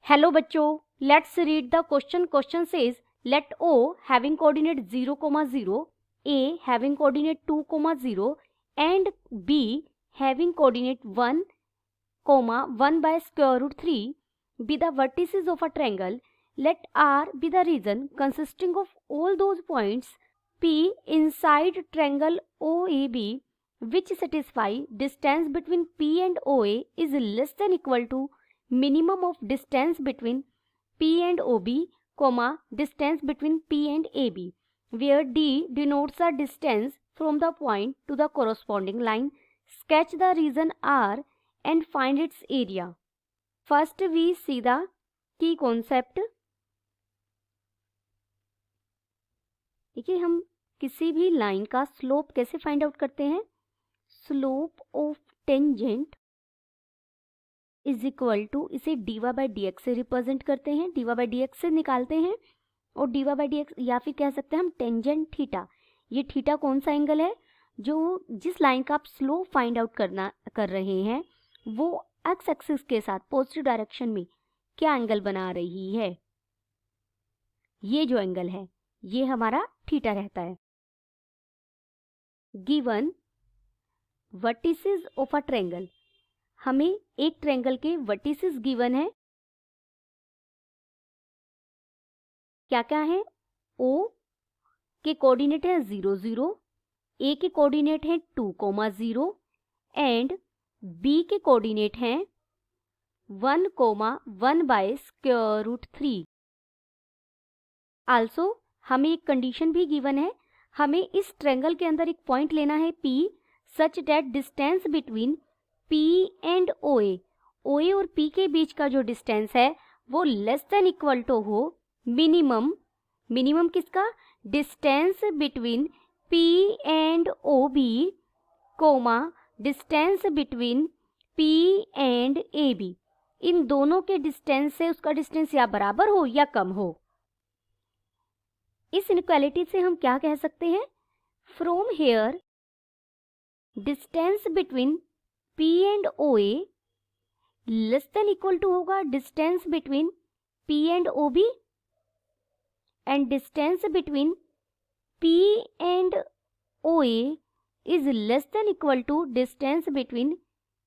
Hello बच्चों, let's read the question. Question says let O having coordinate 0, A having coordinate 2, and B having coordinate 1, 1 by square root 3 be the vertices of a triangle. Let R be the region consisting of all those points P inside triangle OAB which satisfy distance between P and OA is less than equal to minimum of distance between P and OB, distance between P and AB, where D denotes the distance from the point to the corresponding line. Sketch the region R and find its area. First we see the key concept. देखिए, हम किसी भी line का slope कैसे find out करते हैं. Slope of tangent is equal to, इसे dy by D X से रिप्रेजेंट करते हैं, dy बाई डी एक्स से निकालते हैं, और dy बाई डी एक्स, या फिर कह सकते हैं हम टेंजेंट थीटा. ये थीटा कौन सा एंगल है? जो जिस लाइन का आप स्लोप फाइंड आउट कर रहे हैं वो एक्स एक्सिस के साथ पॉजिटिव डायरेक्शन में क्या एंगल बना रही है. ये जो एंगल है ये हमारा थीटा रहता है. Given vertices of a triangle, हमें एक ट्रायंगल के वर्टिसेस गिवन है. क्या क्या है? O के कोऑर्डिनेट है 0, 0, A के कोऑर्डिनेट है 2, 0 एंड B के कोऑर्डिनेट हैं 1, 1 बाय स्क्वायर रूट 3. आल्सो हमें एक कंडीशन भी गिवन है. हमें इस ट्रायंगल के अंदर एक पॉइंट लेना है P such that distance between P and OA और P के बीच का जो डिस्टेंस है वो लेस देन इक्वल टू हो मिनिमम किसका? Distance between P and OB, distance between P and AB. इन दोनों के डिस्टेंस से उसका डिस्टेंस या बराबर हो या कम हो. इस इनइक्वालिटी से हम क्या कह सकते हैं? From here distance between P and OA less than equal to होगा distance between P and OB, and distance between P and OA is less than equal to distance between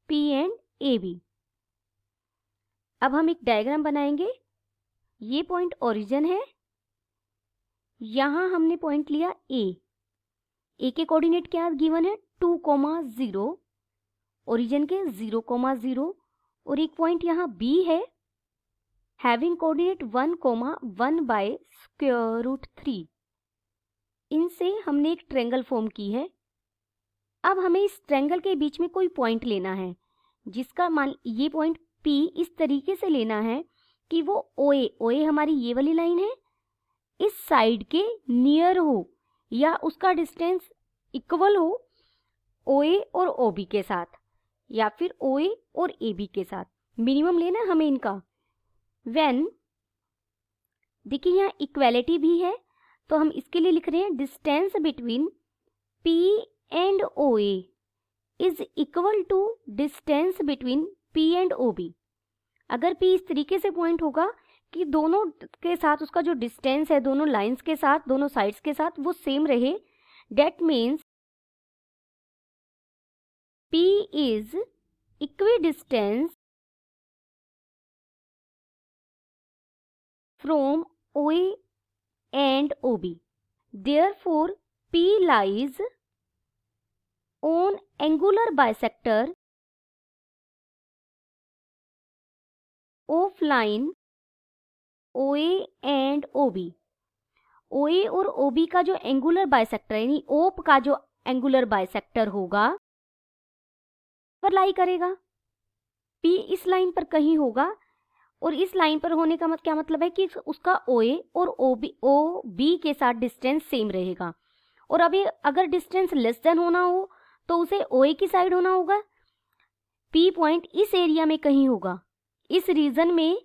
P and AB. अब हम एक diagram बनाएंगे. ये point origin है. यहां हमने point लिया A के कोऑर्डिनेट क्या गिवन है? 2, 0, ओरिजिन के 0, 0, और एक पॉइंट यहाँ B है having coordinate 1, 1 by square root 3. इनसे हमने एक ट्रायंगल फॉर्म की है. अब हमें इस ट्रायंगल के बीच में कोई पॉइंट लेना है जिसका मान, ये पॉइंट P इस तरीके से लेना है कि वो OA हमारी ये वाली लाइन है, इस साइड के नियर हो या उसका डिस्टेंस इक्वल हो OA और OB के साथ, या फिर OA और AB के साथ. मिनिमम लेना हमें इनका. व्हेन देखिए यहाँ इक्वालिटी भी है तो हम इसके लिए लिख रहे हैं distance between P and OA is equal to distance between P and OB. अगर P इस तरीके से पॉइंट होगा कि दोनों के साथ उसका जो डिस्टेंस है, दोनों लाइंस के साथ, दोनों साइड्स के साथ वो सेम रहे, that means P is equidistance from OA and OB. Therefore, P lies on angular bisector of line OA and OB. OA और OB का जो एंगुलर बाइसेक्टर यानी OP का जो एंगुलर बाइसेक्टर होगा पर लाई करेगा. P इस लाइन पर कहीं होगा, और इस लाइन पर होने का क्या मतलब है कि उसका OA और OB के साथ डिस्टेंस सेम रहेगा. और अभी अगर डिस्टेंस लेस देन होना हो तो उसे OA की साइड होना होगा. P पॉइंट इस एरिया में कहीं होगा, इस रीजन में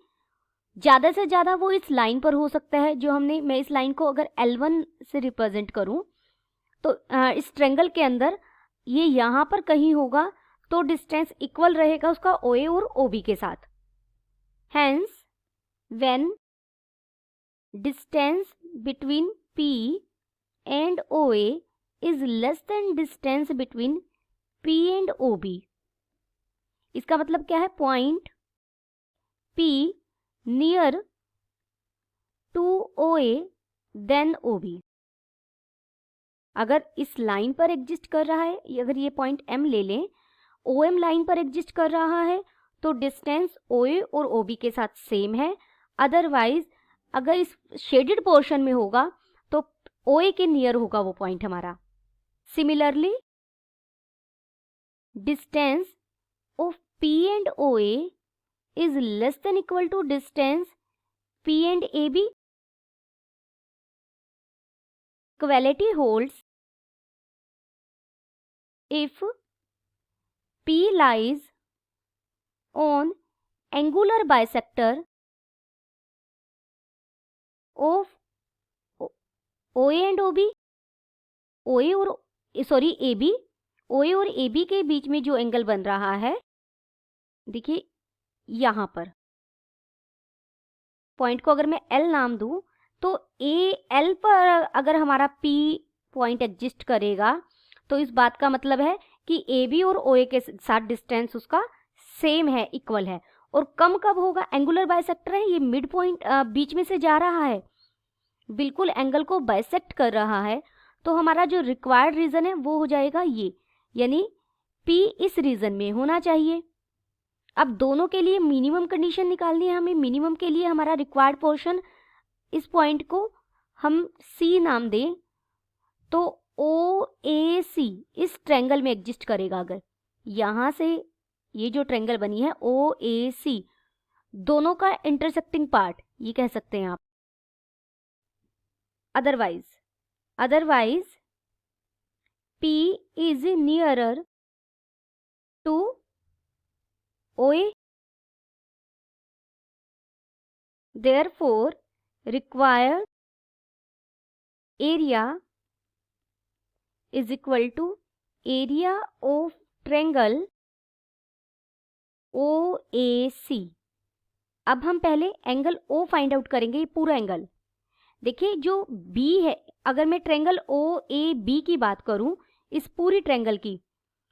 ज़्यादा से ज़्यादा वो इस लाइन पर हो सकता है. जो मैं इस लाइन को अगर L1 से रिप्रेजेंट करूं तो इस ट्रायंगल के अंदर ये यहाँ पर कहीं होगा, तो डिस्टेंस इक्वल रहेगा उसका OA और OB के साथ. Hence, when distance between P and OA is less than distance between P and OB। इसका मतलब क्या है, point P near to OA then OB। अगर इस लाइन पर एग्जिस्ट कर रहा है, अगर ये पॉइंट M ले लें, OM लाइन पर एग्जिस्ट कर रहा है, तो डिस्टेंस OA और OB के साथ सेम है। अदरवाइज अगर इस शेडेड पोर्शन में होगा तो OA के नियर होगा वो पॉइंट हमारा। Similarly distance of P and OA is less than equal to distance P and AB। Equality holds if P lies on angular bisector of OA and OB। OA और AB, OA और AB के बीच में जो angle बन रहा है, देखिए यहां पर पॉइंट को अगर मैं L नाम दूं तो L पर अगर हमारा P पॉइंट एग्जिस्ट करेगा तो इस बात का मतलब है कि AB और OA के साथ डिस्टेंस उसका सेम है, इक्वल है। और कम कब होगा, एंगुलर बाइसेक्टर है, ये मिड पॉइंट बीच में से जा रहा है, बिल्कुल एंगल को बाइसेक्ट कर रहा है, तो हमारा जो रिक्वायर्ड रीजन है वो हो जाएगा ये, यानी P इस रीजन में होना चाहिए। अब दोनों के लिए मिनिमम कंडीशन निकालनी है हमें। मिनिमम के लिए हमारा रिक्वायर्ड पोर्शन, इस पॉइंट को हम C नाम दें, तो OAC इस ट्रायंगल में एग्जिस्ट करेगा। अगर यहां से ये जो ट्रायंगल बनी है OAC, दोनों का इंटरसेक्टिंग पार्ट ये कह सकते हैं आप। Otherwise P is nearer to OA, therefore required area is equal to area of triangle OAC। अब हम पहले एंगल O फाइंड आउट करेंगे, ये पूरा एंगल। देखिए जो B है, अगर मैं ट्रायंगल OAB की बात करूं, इस पूरी ट्रायंगल की,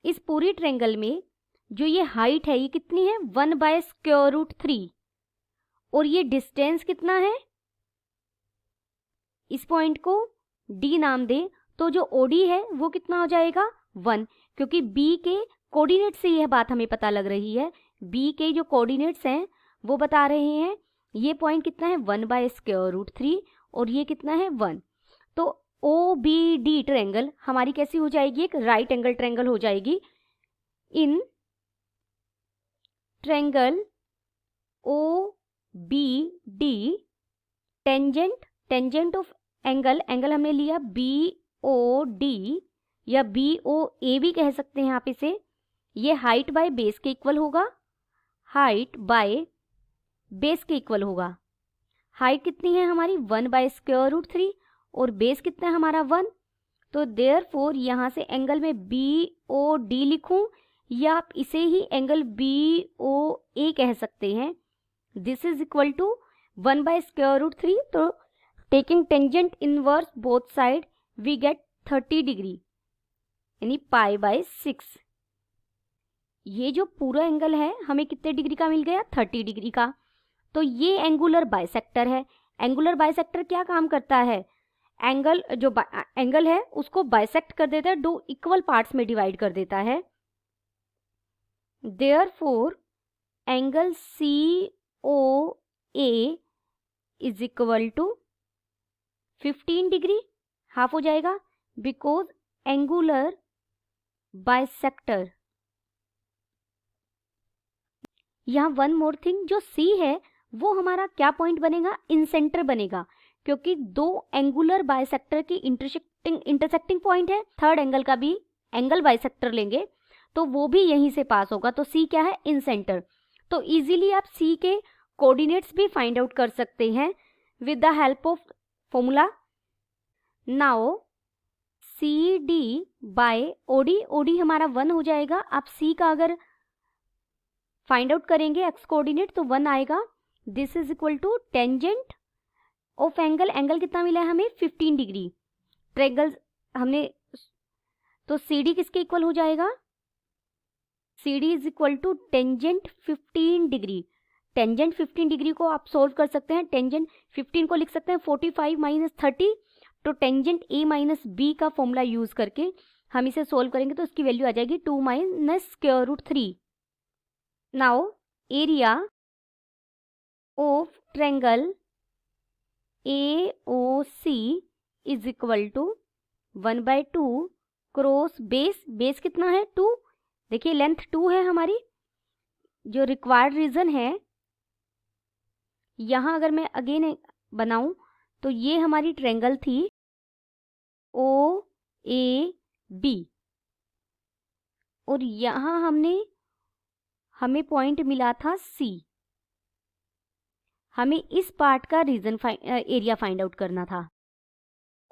इस पूरी ट्रायंगल में जो ये हाइट है ये कितनी है, 1/√3, और ये डिस्टेंस कितना है, इस पॉइंट को D नाम दें, तो जो OD है वो कितना हो जाएगा, 1, क्योंकि B के कोऑर्डिनेट से यह बात हमें पता लग रही है। B के जो कोऑर्डिनेट्स हैं वो बता रहे हैं ये पॉइंट कितना है, 1/√3, और ये कितना है, 1। तो OBD ट्रायंगल हमारी कैसी हो जाएगी, एक राइट एंगल ट्रायंगल हो जाएगी। In triangle OBD tangent of angle हमने लिया BOD या BOA भी कह सकते हैं आप इसे। ये हाइट बाय बेस के इक्वल होगा, हाइट बाय बेस के इक्वल होगा। हाइट कितनी है हमारी, 1/√3, और बेस कितना है हमारा, 1। तो देयरफॉर यहाँ से एंगल में BOD लिखूं, या आप इसे ही एंगल BOA कह सकते हैं। This is equal to 1/√3। तो taking tangent inverse both side we get 30 degree, यानी π/6। ये जो पूरा एंगल है हमें कितने डिग्री का मिल गया, 30 डिग्री का। तो ये एंगुलर बाइसेक्टर है। एंगुलर बाइसेक्टर क्या काम करता है, एंगल है उसको बाइसेक्ट कर देता है, 2 इक्वल पार्ट्स में डिवाइड कर देता है। Therefore angle COA is equal to 15 degree, half हो जाएगा, बिकॉज एंगुलर बाइसेक्टर। यहाँ वन मोर थिंग, जो C है वो हमारा क्या पॉइंट बनेगा, इन सेंटर बनेगा, क्योंकि 2 एंगुलर बाइसेक्टर की इंटरसेक्टिंग पॉइंट है। थर्ड एंगल का भी एंगल बाइसेक्टर लेंगे तो वो भी यहीं से पास होगा। तो C क्या है, इन सेंटर। तो इजीली आप C के कोऑर्डिनेट्स भी फाइंड आउट कर सकते हैं with the help of formula. Now CD by OD हमारा 1 हो जाएगा। आप C का अगर फाइंड आउट करेंगे एक्स कोऑर्डिनेट तो 1 आएगा, this is equal to tangent of angle, angle कितना मिला है हमें 15 डिग्री, ट्रायंगल हमने, तो सी डी किसके इक्वल हो जाएगा, C D is equal to tangent 15 degree. Tangent 15 degree को आप सोल्व कर सकते हैं, टेंजेंट 15 को लिख सकते हैं 45 माइनस 30, तो टेंजेंट ए माइनस बी का फॉर्मूला यूज करके हम इसे सोल्व करेंगे तो इसकी वैल्यू आ जाएगी 2 minus square root 3। Now area of triangle AOC is equal to 1/2 cross base, base कितना है 2, देखिए लेंथ 2 है हमारी, जो रिक्वायर्ड रीजन है यहाँ अगर मैं अगेन बनाऊं तो ये हमारी ट्रायंगल थी OAB, और यहाँ हमें पॉइंट मिला था C। हमें इस पार्ट का रीजन एरिया फाइंड आउट करना था,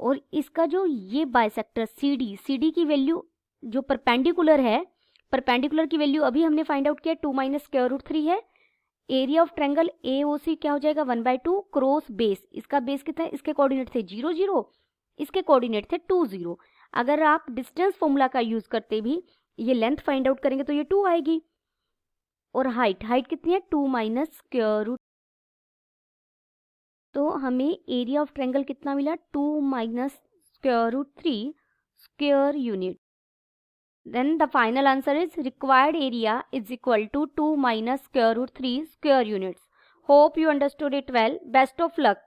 और इसका जो ये बाइसेक्टर CD की वैल्यू जो परपेंडिकुलर है, परपेंडिकुलर की वैल्यू अभी हमने फाइंड आउट किया 2 माइनस स्क्वायर रूट 3 है। एरिया ऑफ ट्रायंगल AOC क्या हो जाएगा 1/2 क्रॉस बेस, इसका बेस कितना है, इसके कोऑर्डिनेट थे 0 0, इसके कोऑर्डिनेट थे 2 0। अगर आप डिस्टेंस फॉर्मूला का यूज करते भी ये लेंथ फाइंड आउट करेंगे तो ये 2 आएगी, और हाइट कितनी है 2 माइनस स्क्वायर रूट, तो हमें एरिया ऑफ ट्रायंगल कितना मिला 2 minus square root 3 square unit. Then the final answer is required area is equal to 2 minus square root 3 square units. Hope you understood it well. Best of luck.